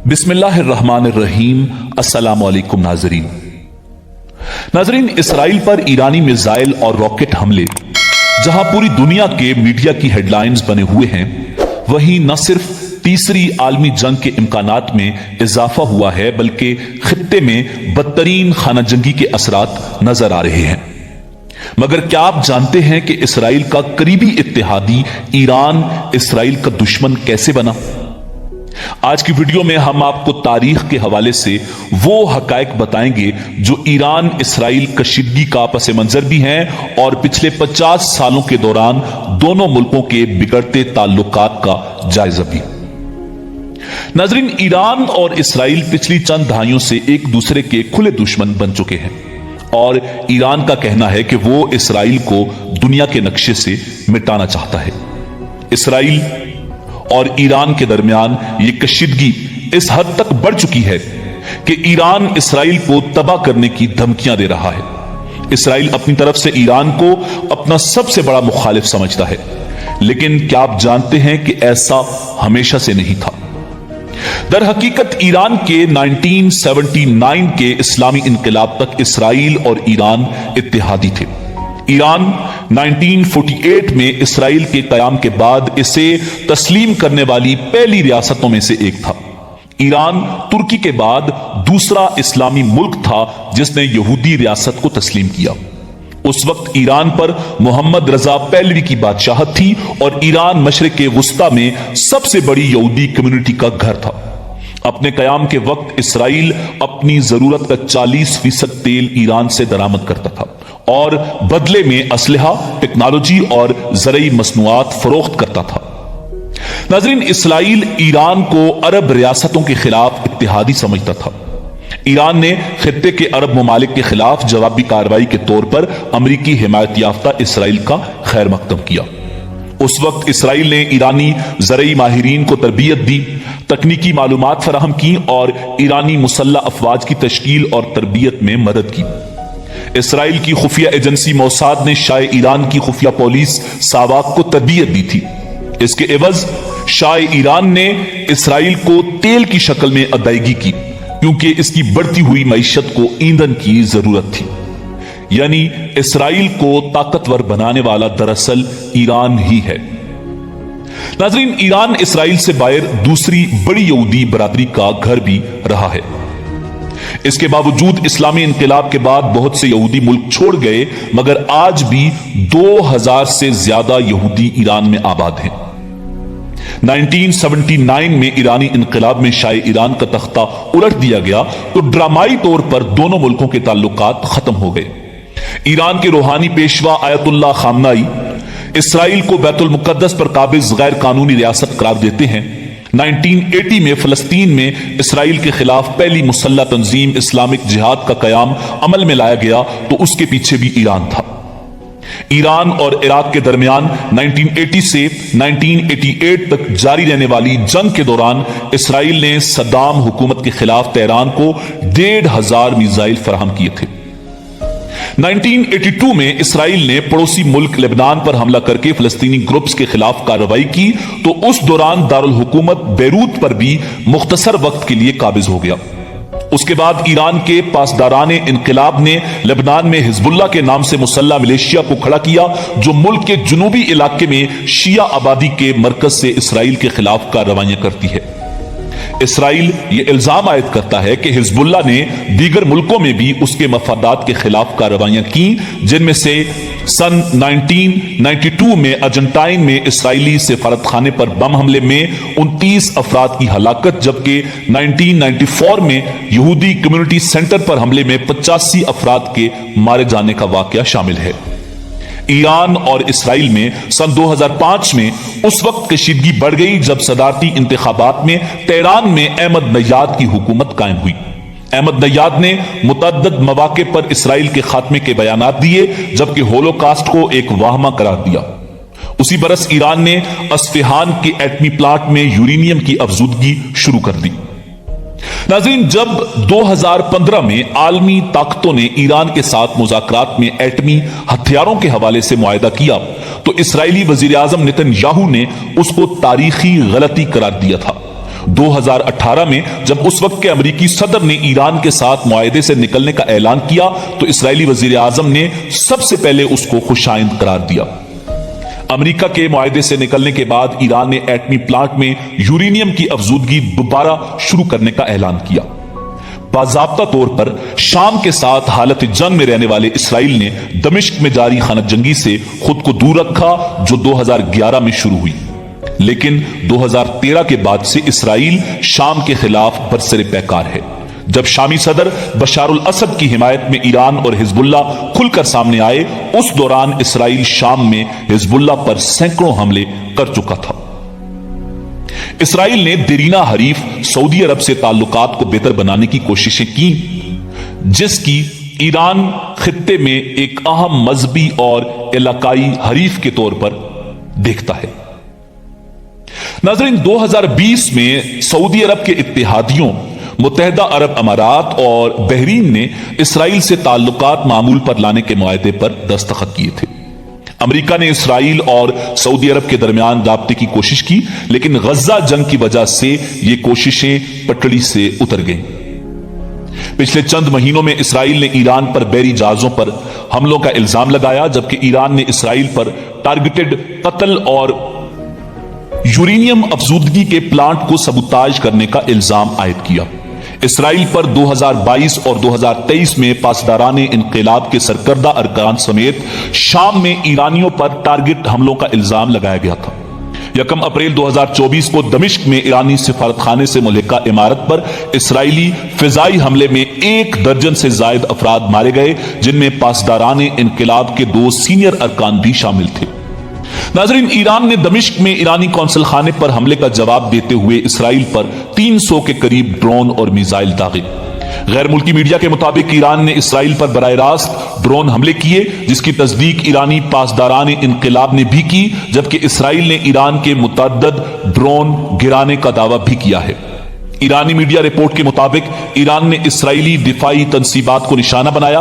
बिस्मिल्लाह अर्रहमान अर्रहीम। अस्सलाम वालेकुम नाजरीन, इसराइल पर ईरानी मिसाइल और रॉकेट हमले जहां पूरी दुनिया के मीडिया की हेडलाइंस बने हुए हैं, वहीं न सिर्फ तीसरी आलमी जंग के इम्कानात में इजाफा हुआ है बल्कि खित्ते में बदतरीन खाना जंगी के असरात नजर आ रहे हैं। मगर क्या आप जानते हैं कि इसराइल का करीबी इत्तेहादी ईरान इसराइल का दुश्मन कैसे बना? आज की वीडियो में हम आपको तारीख के हवाले से वो हकायक बताएंगे जो ईरान इसराइल कशीदगी का पस मंजर भी हैं और पिछले 50 सालों के दौरान दोनों मुल्कों के बिगड़ते ताल्लुकात का जायजा भी। नाजरीन, ईरान और इसराइल पिछली चंद दहाइयों से एक दूसरे के खुले दुश्मन बन चुके हैं और ईरान का कहना है कि वो इसराइल को दुनिया के नक्शे से मिटाना चाहता है। इसराइल और ईरान के दरमियान ये कशीदगी इस हद तक बढ़ चुकी है कि ईरान इसराइल को तबाह करने की धमकियां दे रहा है। इसराइल अपनी तरफ से ईरान को अपना सबसे बड़ा मुखालिफ समझता है, लेकिन क्या आप जानते हैं कि ऐसा हमेशा से नहीं था। दर हकीकत ईरान के 1979 के इस्लामी इनकलाब तक इसराइल और ईरान इत्तेहादी थे। ईरान 1948 में इसराइल के कयाम के बाद इसे तस्लीम करने वाली पहली रियासतों में से एक था। ईरान तुर्की के बाद दूसरा इस्लामी मुल्क था जिसने यहूदी रियासत को तस्लीम किया। उस वक्त ईरान पर मोहम्मद रजा पहलवी की बादशाहत थी और ईरान मशरिक वुस्ता में सबसे बड़ी यहूदी कम्युनिटी का घर था। अपने कयाम के वक्त इसराइल अपनी जरूरत का 40% तेल ईरान से दरामद करता था और बदले में असलहा, टेक्नोलॉजी और ज़रई मसनूआत फरोख्त करता था। नाज़रीन, इसराइल ईरान को अरब रियासतों के खिलाफ इत्तेहादी समझता था। ईरान ने खित्ते के अरब ममालिक के खिलाफ जवाबी कार्रवाई के तौर पर अमरीकी हिमायत याफ्ता इसराइल का खैर मकदम किया। उस वक्त इसराइल ने ईरानी ज़रई माहिरीन को तरबियत दी, तकनीकी मालूमात फराहम की और ईरानी मुसल्लह अफवाज की तश्कील और तरबियत में मदद की। इसराइल की खुफिया एजेंसी मोसाद ने शाह ईरान की खुफिया पुलिस सावाक को तरबियत दी थी। इसके एवज शाह ईरान ने इसराइल को तेल की शक्ल में अदायगी की, क्योंकि इसकी बढ़ती हुई मईशत को ईंधन की जरूरत थी। यानी इसराइल को ताकतवर बनाने वाला दरअसल ईरान ही है। नाजरीन, ईरान इसराइल से बाहर दूसरी बड़ी यहूदी बरादरी का घर भी रहा है। इसके बावजूद इस्लामी इनकलाब के बाद बहुत से यहूदी मुल्क छोड़ गए, मगर आज भी 2000 से ज्यादा यहूदी ईरान में आबाद हैं। 1979 में ईरानी इनकलाब में शाह ईरान का तख्ता उलट दिया गया तो ड्रामाई तौर पर दोनों मुल्कों के ताल्लुकात खत्म हो गए। ईरान के रूहानी पेशवा आयतुल्लाह खामनाई इसराइल को बैतुल मुकद्दस पर काबिज गैर कानूनी रियासत करार देते हैं। 1980 में फलस्तीन में इसराइल के खिलाफ पहली मुसल्लह तंजीम इस्लामिक जिहाद का कयाम अमल में लाया गया तो उसके पीछे भी ईरान था। ईरान और इराक के दरमियान 1980 से 1988 तक जारी रहने वाली जंग के दौरान इसराइल ने सद्दाम हुकूमत के खिलाफ तेहरान को 1500 मिसाइल फराहम किए थे। 1982 में इसराइल ने पड़ोसी मुल्क लेबनान पर हमला करके फलस्तीनी ग्रुप्स के खिलाफ कार्रवाई की तो उस दौरान दारुल हुकूमत बैरूत पर भी मुख्तसर वक्त के लिए काबिज हो गया। उसके बाद ईरान के पासदारान इनकलाब ने लेबनान में हिजबुल्लाह के नाम से मुसल्लह मिलिशिया को खड़ा किया, जो मुल्क के जुनूबी इलाके में शिया आबादी के मरकज से इसराइल के खिलाफ कार्रवाइयां करती है। इसराइल ये इल्जाम आयद करता है कि हिजबुल्लाह ने दीगर मुल्कों में भी उसके मफादात के खिलाफ कार्रवाइयां की, जिनमें से सन 1992 में अर्जेंटाइन में इसराइली सिफारत खाने पर बम हमले में 29 अफराद की हलाकत, जबकि 1994 में यहूदी कम्युनिटी सेंटर पर हमले में 85 अफराद के मारे जाने का वाकया शामिल है। ईरान और इसराइल में सन 2005 में उस वक्त कशीदगी बढ़ गई जब सदारती इंतखाबात में तेहरान में अहमद नैयाद की हुकूमत कायम हुई। अहमद नैयाद ने मुतअद्दिद मौके पर इसराइल के खात्मे के बयानात दिए, जबकि होलोकास्ट को एक वाहमा करार दिया। उसी बरस ईरान ने अस्फहान के एटमी प्लांट में यूरेनियम की अफजूदगी शुरू कर दी। नाज़रीन, जब 2015 में आलमी ताकतों ने ईरान के साथ मुज़ाकरात में एटमी हथियारों के हवाले से मुआहदा किया तो इसराइली वज़ीर आज़म नेतन्याहू ने उसको तारीखी गलती करार दिया था। 2018 میں جب اس وقت کے امریکی صدر نے ایران کے ساتھ معاہدے سے نکلنے کا اعلان کیا تو اسرائیلی وزیر اعظم نے سب سے پہلے اس کو خوشائند قرار دیا۔ امریکہ کے معاہدے سے نکلنے کے بعد ایران نے ایٹمی پلانٹ میں یورینیم کی افزودگی دوبارہ شروع کرنے کا اعلان کیا۔ باضابطہ طور پر شام کے ساتھ حالت جنگ میں رہنے والے اسرائیل نے دمشق میں جاری خانہ جنگی سے خود کو دور رکھا جو 2011 میں شروع ہوئی، لیکن 2013 کے بعد سے اسرائیل شام کے خلاف برسر پیکار ہے۔ جب شامی صدر بشار الاسد کی حمایت میں ایران اور حزب اللہ کھل کر سامنے آئے، اس دوران اسرائیل شام میں حزب اللہ پر سینکڑوں حملے کر چکا تھا۔ اسرائیل نے دیرینہ حریف سعودی عرب سے تعلقات کو بہتر بنانے کی کوششیں کی، جس کی ایران خطے میں ایک اہم مذہبی اور علاقائی حریف کے طور پر دیکھتا ہے۔ ناظرین، 2020 میں سعودی عرب کے اتحادیوں متحدہ عرب امارات اور بحرین نے اسرائیل سے تعلقات معمول پر لانے کے معاہدے پر دستخط کیے تھے۔ امریکہ نے اسرائیل اور سعودی عرب کے درمیان رابطے کی کوشش کی، لیکن غزہ جنگ کی وجہ سے یہ کوششیں پٹڑی سے اتر گئیں۔ پچھلے چند مہینوں میں اسرائیل نے ایران پر بحری جہازوں پر حملوں کا الزام لگایا، جبکہ ایران نے اسرائیل پر ٹارگٹڈ قتل اور یورینیم افزودگی کے پلانٹ کو سبوتاژ کرنے کا الزام عائد کیا۔ اسرائیل پر 2022 اور 2023 میں پاسداران انقلاب کے سرکردہ ارکان سمیت شام میں ایرانیوں پر ٹارگٹ حملوں کا الزام لگایا گیا تھا۔ 1 اپریل 2024 کو دمشق میں ایرانی سفارت خانے سے ملحقہ عمارت پر اسرائیلی فضائی حملے میں 1 درجن سے زائد افراد مارے گئے، جن میں پاسداران انقلاب کے 2 سینئر ارکان بھی شامل تھے۔ ناظرین، ایران نے دمشق میں ایرانی قونصل خانے پر حملے کا جواب دیتے ہوئے اسرائیل پر 300 کے قریب ڈرون اور میزائل داغے۔ غیر ملکی میڈیا کے مطابق ایران نے اسرائیل پر براہ راست ڈرون حملے کیے، جس کی تصدیق ایرانی پاسداران انقلاب نے بھی کی، جبکہ اسرائیل نے ایران کے متعدد ڈرون گرانے کا دعویٰ بھی کیا ہے۔ ایرانی میڈیا رپورٹ کے مطابق ایران نے اسرائیلی دفاعی تنصیبات کو نشانہ بنایا،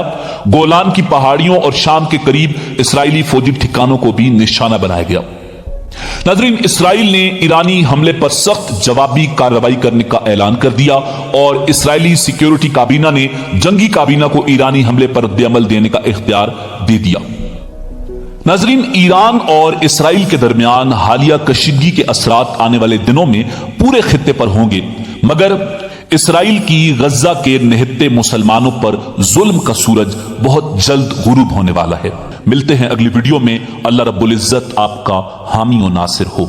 گولان کی پہاڑیوں اور شام کے قریب اسرائیلی فوجی ٹھکانوں کو بھی نشانہ بنایا گیا۔ ناظرین، اسرائیل نے ایرانی حملے پر سخت جوابی کارروائی کرنے کا اعلان کر دیا اور اسرائیلی سیکیورٹی کابینہ نے جنگی کابینہ کو ایرانی حملے پر رد عمل دینے کا اختیار دے دیا۔ ناظرین، ایران اور اسرائیل کے درمیان حالیہ کشیدگی کے اثرات آنے والے دنوں میں پورے خطے پر ہوں گے، مگر اسرائیل کی غزہ کے نہتے مسلمانوں پر ظلم کا سورج بہت جلد غروب ہونے والا ہے۔ ملتے ہیں اگلی ویڈیو میں۔ اللہ رب العزت آپ کا حامی و ناصر ہو۔